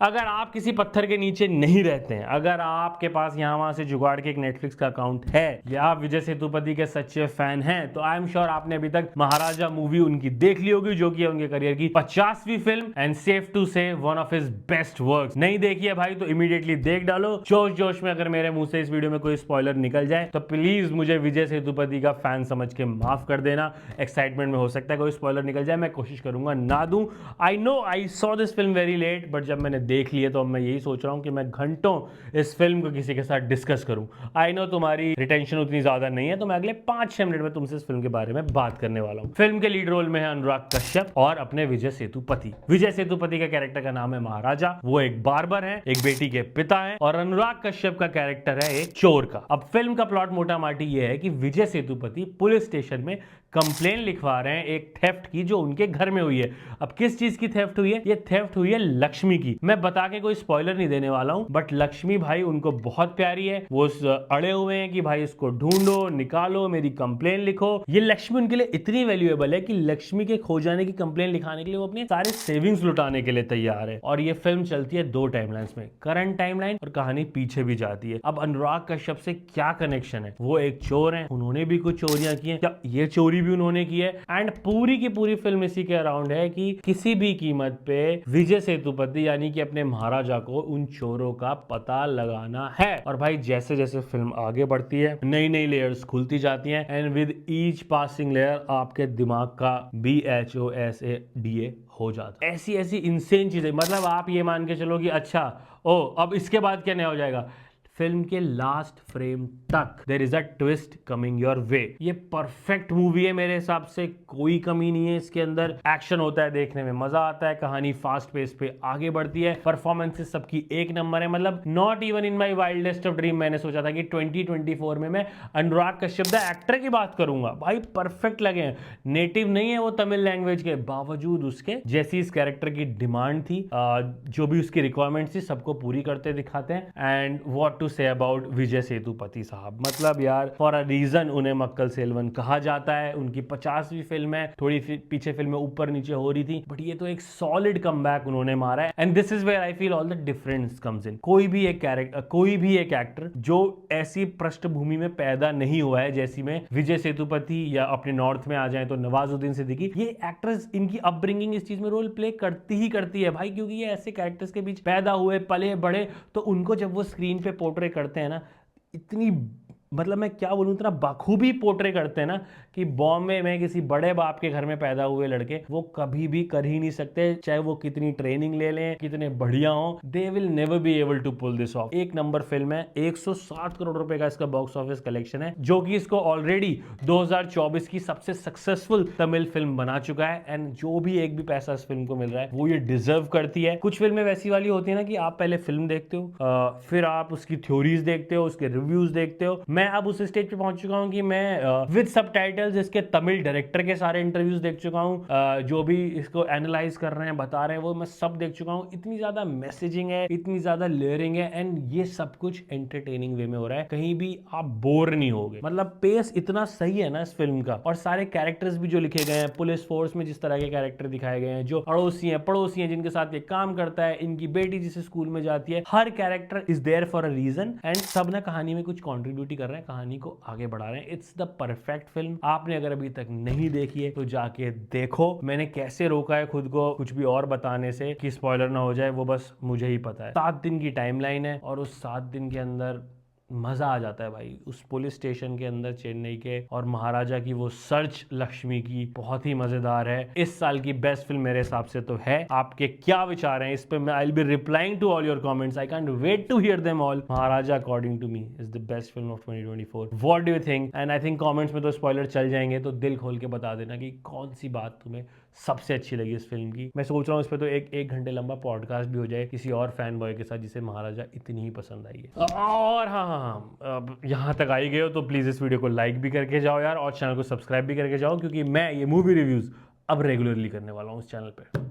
अगर आप किसी पत्थर के नीचे नहीं रहते हैं, अगर आपके पास यहाँ वहां से जुगाड़ के एक नेटफ्लिक्स का अकाउंट है या आप विजय सेतुपति के सच्चे फैन हैं, तो आई एम श्योर आपने अभी तक महाराजा मूवी उनकी देख ली होगी, जो कि है उनके करियर की 50वीं फिल्म एंड सेफ टू से one of his best works. नहीं देखी है भाई तो इमीडिएटली देख डालो। जोश जोश में अगर मेरे मुंह से इस वीडियो में कोई स्पॉइलर निकल जाए तो प्लीज मुझे विजय सेतुपति का फैन समझ के माफ कर देना। एक्साइटमेंट में हो सकता है कोई स्पॉइलर निकल जाए, मैं कोशिश करूंगा ना दूं। I know I saw this film very late, but जब मैंने देख लिए तो अब मैं यही सोच रहा हूं कि मैं घंटों इस फिल्म को किसी के साथ डिस्कस करूं। आई नो तुम्हारी रिटेंशन उतनी ज्यादा नहीं है, तो मैं अगले 5-6 मिनट में तुमसे इस फिल्म के बारे में बात करने वाला हूं। फिल्म के लीड रोल में है अनुराग कश्यप और अपने विजय सेतुपति। विजय सेतुपति का कैरेक्टर का नाम है महाराजा, वो एक बार्बर है, एक बेटी के पिता है, और अनुराग कश्यप का कैरेक्टर है एक चोर का। अब फिल्म का प्लॉट मोटा माटी ये है कि विजय सेतुपति पुलिस स्टेशन में कंप्लेन लिखवा रहे हैं एक थेफ्ट की जो उनके घर में हुई है। अब किस चीज की थेफ्ट हुई है? ये थेफ्ट हुई है लक्ष्मी की। मैं बता के कोई स्पॉइलर नहीं देने वाला हूं, बट लक्ष्मी भाई उनको बहुत प्यारी है। वो अड़े हुए हैं कि भाई इसको ढूंढो, निकालो, मेरी कंप्लेन लिखो। ये लक्ष्मी उनके लिए इतनी वैल्यूएबल है कि लक्ष्मी के खो जाने की कंप्लेन लिखाने के लिए वो अपने सारे सेविंग्स लुटाने के लिए तैयार है। और ये फिल्म चलती है 2 टाइमलाइंस में, करंट टाइमलाइन और कहानी पीछे भी जाती है। अब अनुराग कश्यप से क्या कनेक्शन है? वो एक चोर है, उन्होंने भी कुछ चोरियां की हैं, क्या ये चोरी भी उन्होंने की है? एंड पूरी की पूरी फिल्म इसी के अराउंड है कि किसी भी कीमत पे विजय सेतुपति यानी कि अपने महाराजा को उन चोरों का पता लगाना है। और भाई जैसे जैसे फिल्म आगे बढ़ती है नई नई लेयर्स खुलती जाती हैं, and with each passing layer आपके दिमाग का BHOSADA हो जाता है। ऐसी ऐसी इंसेन चीजें, मतलब आप ये मान के चलो कि अच्छा ओ अब इसके बाद क्या नया हो जाएगा। फिल्म के लास्ट फ्रेम तक there is a twist coming your way. ये परफेक्ट मूवी है मेरे हिसाब से, कोई कमी नहीं है इसके अंदर। एक्शन होता है, देखने में मजा आता है, कहानी फास्ट पेस पे आगे बढ़ती है, परफॉर्मेंसेस सबकी एक नंबर है। मतलब not even in my wildest of dream मैंने सोचा था कि 2024 में मैं अनुराग कश्यप द एक्टर की बात करूंगा। भाई परफेक्ट लगे हैं। नेटिव नहीं है वो तमिल लैंग्वेज के, बावजूद उसके जैसी इस कैरेक्टर की डिमांड थी, जो भी उसकी रिक्वायरमेंट थी सबको पूरी करते दिखाते हैं। And what to say about Vijay Sethupathi साहब, मतलब यार फॉर अ रीजन उन्हें मक्कल सेल्वन कहा जाता है। उनकी 50वीं फिल्म है, थोड़ी पीछे फिल्में ऊपर नीचे हो रही थी, बट ये तो एक सॉलिड कमबैक उन्होंने मारा है। And this is where I feel all the difference comes in. कोई भी एक कैरेक्टर, कोई भी एक एक्टर जो ऐसी पृष्ठभूमि में पैदा नहीं हुआ है जैसी में विजय सेतुपति, या अपने नॉर्थ में आ जाए तो नवाजुद्दीन सिद्दीकी, ये एक्टर्स इनकी अपब्रिंगिंग इस चीज में रोल प्ले करती ही करती है भाई, क्योंकि ये ऐसे कैरेक्टर्स के बीच पैदा हुए, पले बड़े, तो उनको जब वो स्क्रीन पे पोर्ट्रे करते हैं ना, इतनी मतलब मैं क्या बोलूं, इतना बखूबी पोर्ट्रे करते हैं ना कि बॉम्बे में किसी बड़े बाप के घर में पैदा हुए लड़के वो कभी भी कर ही नहीं सकते, चाहे वो कितनी ट्रेनिंग ले लें, कितने बढ़िया हो, they will never be able to pull this off. एक नंबर फिल्म है, 160 करोड़ रुपए का इसका बॉक्स ऑफिस कलेक्शन है, जो कि इसको ऑलरेडी 2024 की सबसे सक्सेसफुल तमिल फिल्म बना चुका है। एंड जो भी एक भी पैसा इस फिल्म को मिल रहा है वो ये डिजर्व करती है। कुछ फिल्में वैसी वाली होती है ना कि आप पहले फिल्म देखते हो, फिर आप उसकी थ्योरीज देखते हो, उसके रिव्यूज देखते हो। मैं अब उस स्टेज पे पहुंच चुका हूं कि मैं विद सबटाइटल्स इसके तमिल डायरेक्टर के सारे इंटरव्यूज देख चुका हूं, जो भी इसको एनालाइज कर रहे हैं, बता रहे हैं, वो मैं सब देख चुका हूं। इतनी ज्यादा मैसेजिंग है, इतनी ज्यादा लेयरिंग है, एंड ये सब कुछ एंटरटेनिंग वे में हो रहा है, कहीं भी आप बोर नहीं होगे। मतलब पेस इतना सही है ना इस फिल्म का, और सारे कैरेक्टर्स भी जो लिखे गए हैं, पुलिस फोर्स में जिस तरह के कैरेक्टर दिखाए गए हैं, जो अड़ोसी हैं, पड़ोसी हैं, जिनके साथ ये काम करता है, इनकी बेटी जिस स्कूल में जाती है, हर character is there for a reason, and सब ना कहानी में कुछ कॉन्ट्रीब्यूट कर रहे हैं, कहानी को आगे बढ़ा रहे हैं। It's the perfect film. आपने अगर अभी तक नहीं देखी है तो जाके देखो। मैंने कैसे रोका है खुद को कुछ भी और बताने से कि स्पॉइलर ना हो जाए, वो बस मुझे ही पता है। 7 दिन की टाइमलाइन है, और उस 7 दिन के अंदर मजा आ जाता है भाई। उस पुलिस स्टेशन के अंदर चेन्नई के, और महाराजा की वो सर्च लक्ष्मी की, बहुत ही मजेदार है। इस साल की बेस्ट फिल्म मेरे हिसाब से तो है। आपके क्या विचार हैं इस पे? मैं I will be replying to all your comments, I can't wait to hear them all. Maharaja according to me is the best film of 2024। What do you think? And I think comments में तो spoiler चल जाएंगे, तो दिल खोल के बता देना कि कौन सी बात तुम्हें सबसे अच्छी लगी इस फिल्म की। मैं सोच रहा हूँ इस पे तो एक घंटे लंबा पॉडकास्ट भी हो जाए किसी और फैन बॉय के साथ जिसे महाराजा इतनी ही पसंद आई है। और हाँ, अब यहाँ तक आई गए हो तो प्लीज़ इस वीडियो को लाइक भी करके जाओ यार, और चैनल को सब्सक्राइब भी करके जाओ, क्योंकि मैं ये मूवी रिव्यूज़ अब रेगुलरली करने वाला हूँ इस चैनल पे।